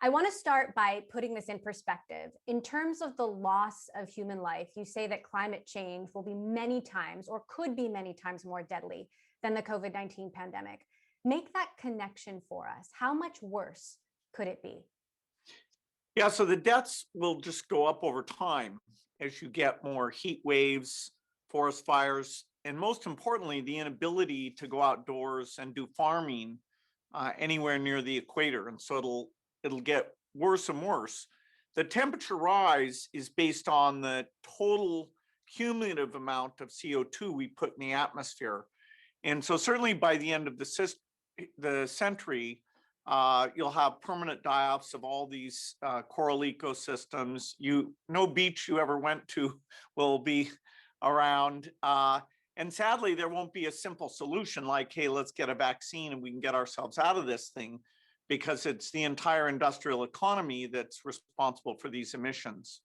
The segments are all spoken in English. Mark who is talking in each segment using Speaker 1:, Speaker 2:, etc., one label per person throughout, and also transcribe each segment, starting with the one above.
Speaker 1: I want to start by putting this in perspective. In terms of the loss of human life, you say that climate change will be many times or could be many times more deadly than the COVID-19 pandemic. Make that connection for us. How much worse could it be?
Speaker 2: Yeah, so the deaths will just go up over time as you get more heat waves, forest fires, and most importantly, the inability to go outdoors and do farming anywhere near the equator. And so it'll get worse and worse. The temperature rise is based on the total cumulative amount of CO2 we put in the atmosphere. And so certainly by the end of the century, you'll have permanent die-offs of all these coral ecosystems. No beach you ever went to will be around. And sadly, there won't be a simple solution like, hey, let's get a vaccine and we can get ourselves out of this thing, because it's the entire industrial economy that's responsible for these emissions.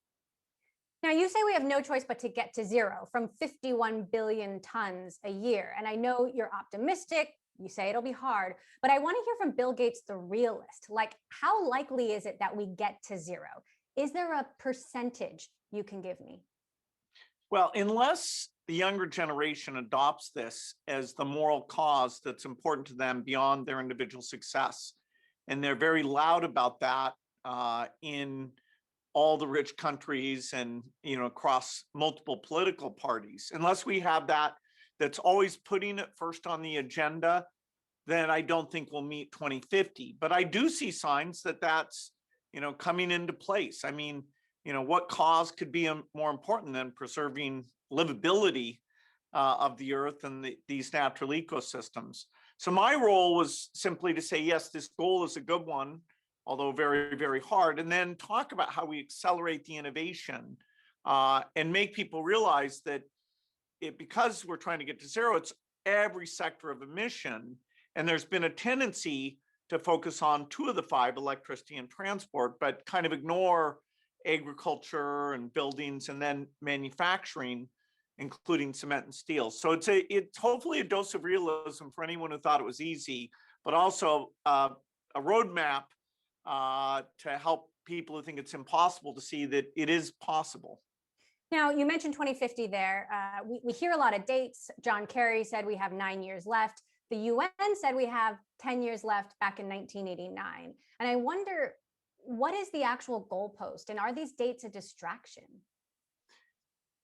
Speaker 1: Now, you say we have no choice but to get to zero from 51 billion tons a year. And I know you're optimistic. You say it'll be hard, but I want to hear from Bill Gates, the realist. Like, how likely is it that we get to zero? Is there a percentage you can give me?
Speaker 2: Well, unless the younger generation adopts this as the moral cause that's important to them beyond their individual success, and they're very loud about that in all the rich countries and across multiple political parties, unless we have that's always putting it first on the agenda, then I don't think we'll meet 2050. But I do see signs that that's coming into place. I mean, what cause could be more important than preserving livability of the earth and these natural ecosystems? So my role was simply to say, yes, this goal is a good one, although very, very hard, and then talk about how we accelerate the innovation and make people realize that because we're trying to get to zero, it's every sector of emission. And there's been a tendency to focus on two of the five, electricity and transport, but kind of ignore agriculture and buildings and then manufacturing, including cement and steel. So it's hopefully a dose of realism for anyone who thought it was easy, but also a roadmap to help people who think it's impossible to see that it is possible.
Speaker 1: Now, you mentioned 2050 there. We hear a lot of dates. John Kerry said we have 9 years left. The UN said we have 10 years left back in 1989. And I wonder, what is the actual goalpost? And are these dates a distraction?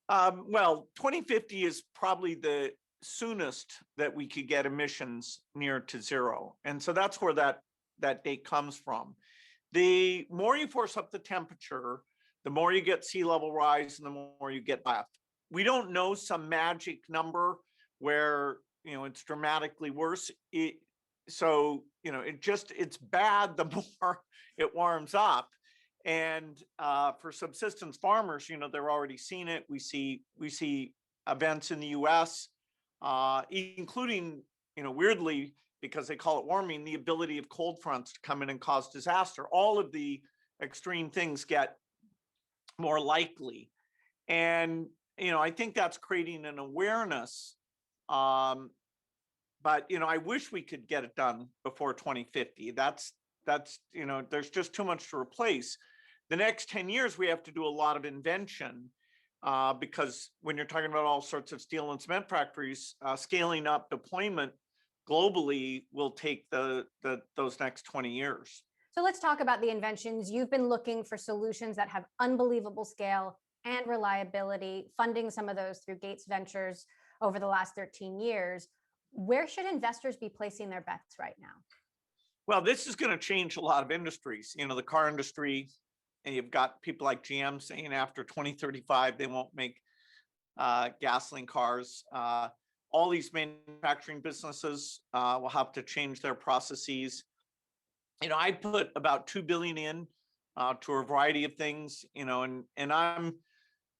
Speaker 2: Well, 2050 is probably the soonest that we could get emissions near to zero. And so that's where that date comes from. The more you force up the temperature, the more you get sea level rise and the more you get left. We don't know some magic number where it's dramatically worse. It's bad the more it warms up. And for subsistence farmers, they're already seeing it. We see events in the US, including, weirdly, because they call it warming, the ability of cold fronts to come in and cause disaster. All of the extreme things get more likely. And, I think that's creating an awareness. But, I wish we could get it done before 2050. That's there's just too much to replace. The next 10 years, we have to do a lot of invention because when you're talking about all sorts of steel and cement factories, scaling up deployment globally will take those next 20 years.
Speaker 1: So let's talk about the inventions. You've been looking for solutions that have unbelievable scale and reliability, funding some of those through Gates Ventures over the last 13 years. Where should investors be placing their bets right now?
Speaker 2: Well, this is going to change a lot of industries. The car industry, and you've got people like GM saying after 2035, they won't make gasoline cars. All these manufacturing businesses will have to change their processes. I put about $2 billion in to a variety of things, and I'm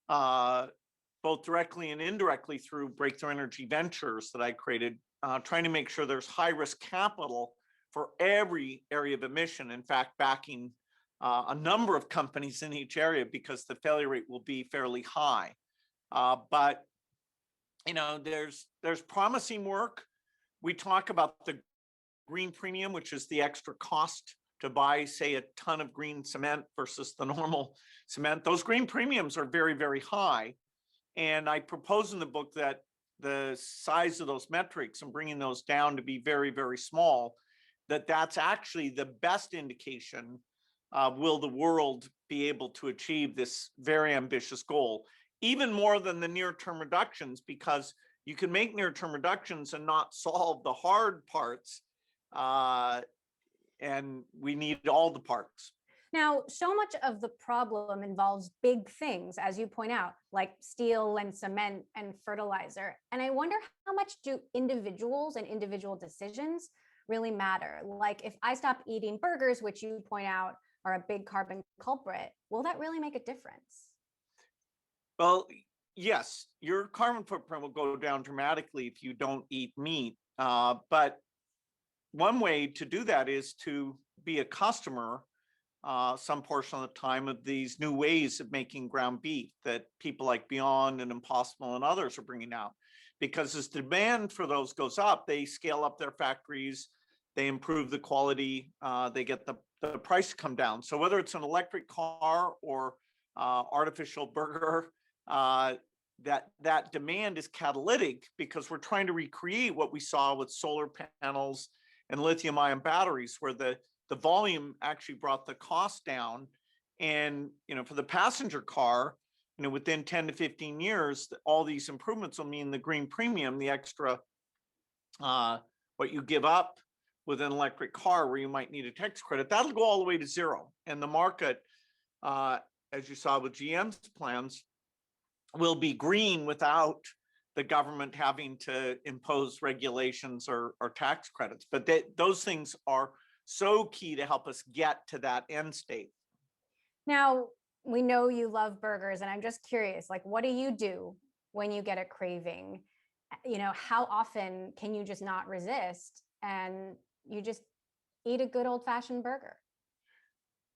Speaker 2: both directly and indirectly through Breakthrough Energy Ventures that I created, trying to make sure there's high risk capital for every area of emission. In fact, backing a number of companies in each area because the failure rate will be fairly high. But there's promising work. We talk about the green premium, which is the extra cost to buy, say, a ton of green cement versus the normal cement, those green premiums are very, very high. And I propose in the book that the size of those metrics and bringing those down to be very, very small, that's actually the best indication of will the world be able to achieve this very ambitious goal, even more than the near-term reductions, because you can make near-term reductions and not solve the hard parts. And we need all the parts.
Speaker 1: Now, so much of the problem involves big things, as you point out, like steel and cement and fertilizer. And I wonder, how much do individuals and individual decisions really matter? Like, if I stop eating burgers, which you point out are a big carbon culprit, will that really make a difference?
Speaker 2: Well, yes, your carbon footprint will go down dramatically if you don't eat meat. But one way to do that is to be a customer some portion of the time of these new ways of making ground beef that people like Beyond and Impossible and others are bringing out. Because as demand for those goes up, they scale up their factories, they improve the quality, they get the price to come down. So whether it's an electric car or artificial burger, that demand is catalytic, because we're trying to recreate what we saw with solar panels and lithium-ion batteries, where the volume actually brought the cost down. And for the passenger car, within 10 to 15 years, all these improvements will mean the green premium, the extra what you give up with an electric car where you might need a tax credit, that'll go all the way to zero. And the market, as you saw with GM's plans, will be green without the government having to impose regulations or tax credits. But those things are so key to help us get to that end state.
Speaker 1: Now, we know you love burgers, and I'm just curious, like, what do you do when you get a craving? How often can you just not resist and you just eat a good old-fashioned burger?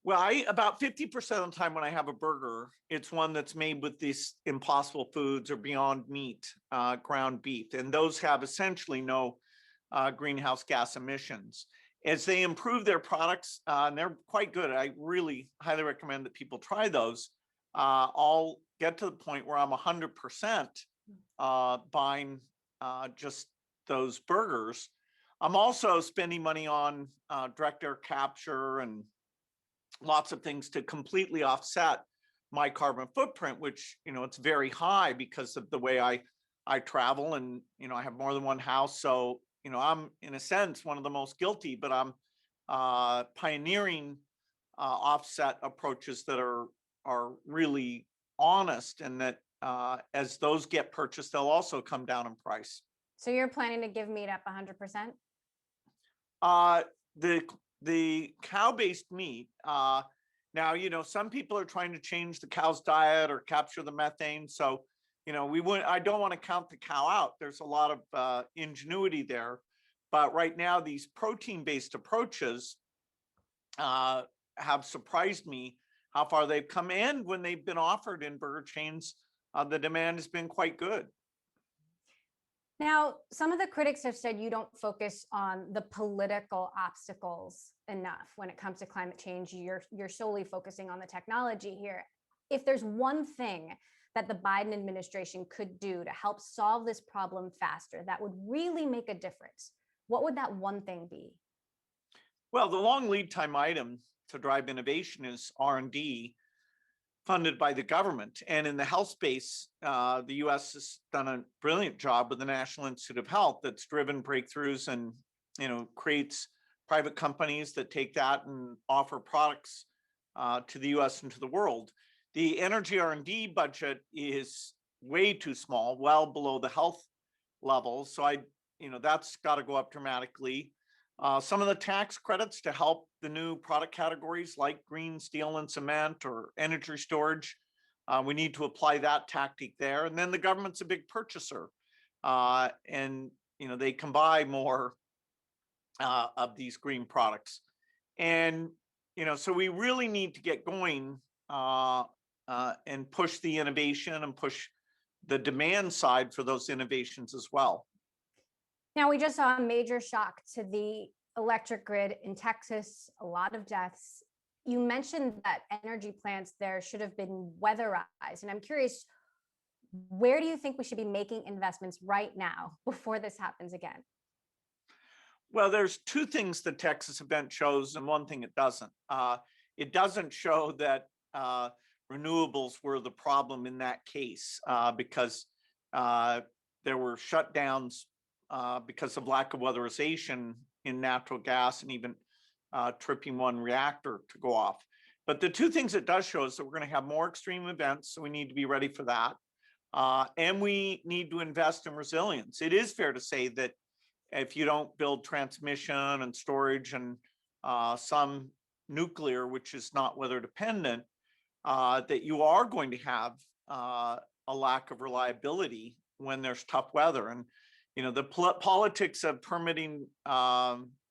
Speaker 2: Well, about 50% of the time when I have a burger, it's one that's made with these Impossible Foods or Beyond Meat ground beef. And those have essentially no greenhouse gas emissions. As they improve their products, and they're quite good, I really highly recommend that people try those. I'll get to the point where I'm 100% buying just those burgers. I'm also spending money on direct air capture and lots of things to completely offset my carbon footprint, which, it's very high because of the way I travel, and, I have more than one house. So, I'm in a sense one of the most guilty, but I'm pioneering offset approaches that are really honest, and that as those get purchased, they'll also come down in price.
Speaker 1: So you're planning to give meat up 100%?
Speaker 2: The cow-based meat, now, some people are trying to change the cow's diet or capture the methane. So, I don't want to count the cow out. There's a lot of ingenuity there. But right now, these protein-based approaches have surprised me how far they've come. And when they've been offered in burger chains, the demand has been quite good.
Speaker 1: Now, some of the critics have said you don't focus on the political obstacles enough when it comes to climate change. You're solely focusing on the technology here. If there's one thing that the Biden administration could do to help solve this problem faster, that would really make a difference, what would that one thing be?
Speaker 2: Well, the long lead time item to drive innovation is R&D, funded by the government. And in the health space, the US has done a brilliant job with the National Institute of Health that's driven breakthroughs and, creates private companies that take that and offer products to the US and to the world. The energy R&D budget is way too small, well below the health level. So that's got to go up dramatically. Some of the tax credits to help the new product categories like green steel and cement or energy storage, we need to apply that tactic there. And then the government's a big purchaser, and they can buy more of these green products. And so we really need to get going and push the innovation and push the demand side for those innovations as well.
Speaker 1: Now, we just saw a major shock to the electric grid in Texas, a lot of deaths. You mentioned that energy plants there should have been weatherized. And I'm curious, where do you think we should be making investments right now before this happens again?
Speaker 2: Well, there's two things the Texas event shows, and one thing it doesn't. It doesn't show that renewables were the problem in that case because there were shutdowns because of lack of weatherization in natural gas and even tripping one reactor to go off. But the two things it does show is that we're going to have more extreme events, so we need to be ready for that. And we need to invest in resilience. It is fair to say that if you don't build transmission and storage and some nuclear, which is not weather dependent, that you are going to have a lack of reliability when there's tough weather. And the politics of permitting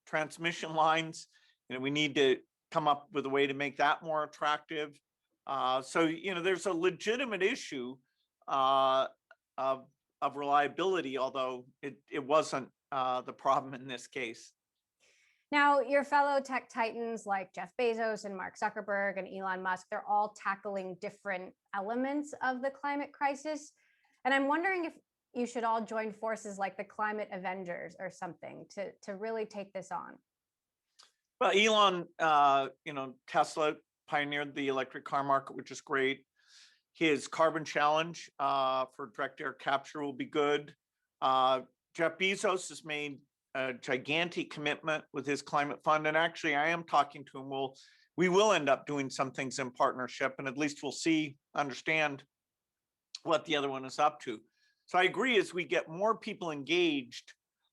Speaker 2: transmission lines, we need to come up with a way to make that more attractive. So there's a legitimate issue of reliability, although it wasn't the problem in this case.
Speaker 1: Now, your fellow tech titans like Jeff Bezos and Mark Zuckerberg and Elon Musk, they're all tackling different elements of the climate crisis. And I'm wondering if you should all join forces like the Climate Avengers or something to really take this on.
Speaker 2: Well, Elon, Tesla pioneered the electric car market, which is great. His carbon challenge for direct air capture will be good. Jeff Bezos has made a gigantic commitment with his climate fund. And actually, I am talking to him. We will end up doing some things in partnership, and at least we'll understand what the other one is up to. So I agree, as we get more people engaged,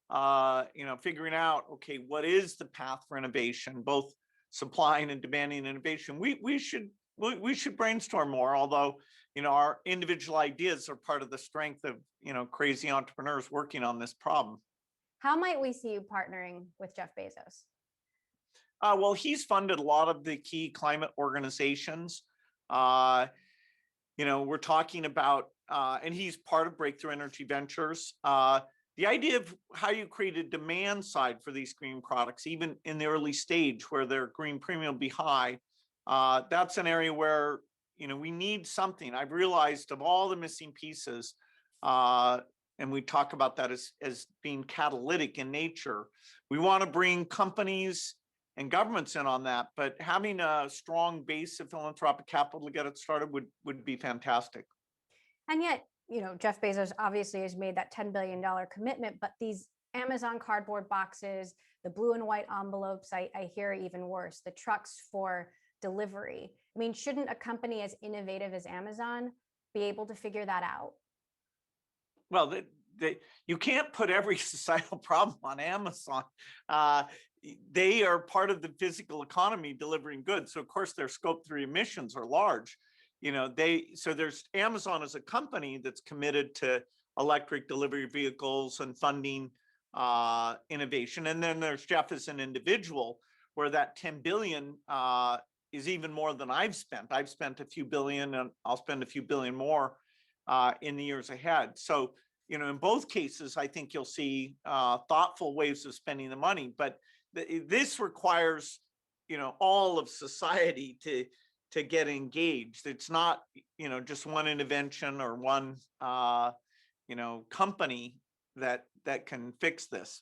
Speaker 2: figuring out, okay, what is the path for innovation, both supplying and demanding innovation, we should brainstorm more, although, our individual ideas are part of the strength of, crazy entrepreneurs working on this problem.
Speaker 1: How might we see you partnering with Jeff Bezos?
Speaker 2: Well, he's funded a lot of the key climate organizations. We're talking about, and he's part of Breakthrough Energy Ventures. The idea of how you create a demand side for these green products, even in the early stage where their green premium will be high, that's an area where, we need something. I've realized of all the missing pieces, and we talk about that as being catalytic in nature. We want to bring companies and governments in on that, but having a strong base of philanthropic capital to get it started would be fantastic.
Speaker 1: And yet, Jeff Bezos obviously has made that $10 billion commitment, but these Amazon cardboard boxes, the blue and white envelopes, I hear even worse, the trucks for delivery. I mean, shouldn't a company as innovative as Amazon be able to figure that out?
Speaker 2: Well, you can't put every societal problem on Amazon. They are part of the physical economy delivering goods. So of course their scope 3 emissions are large. So there's Amazon as a company that's committed to electric delivery vehicles and funding innovation. And then there's Jeff as an individual, where that 10 billion is even more than I've spent. I've spent a few billion, and I'll spend a few billion more in the years ahead. So, in both cases, I think you'll see thoughtful ways of spending the money. But this requires, all of society to get engaged. It's not, just one intervention or one, company that can fix this.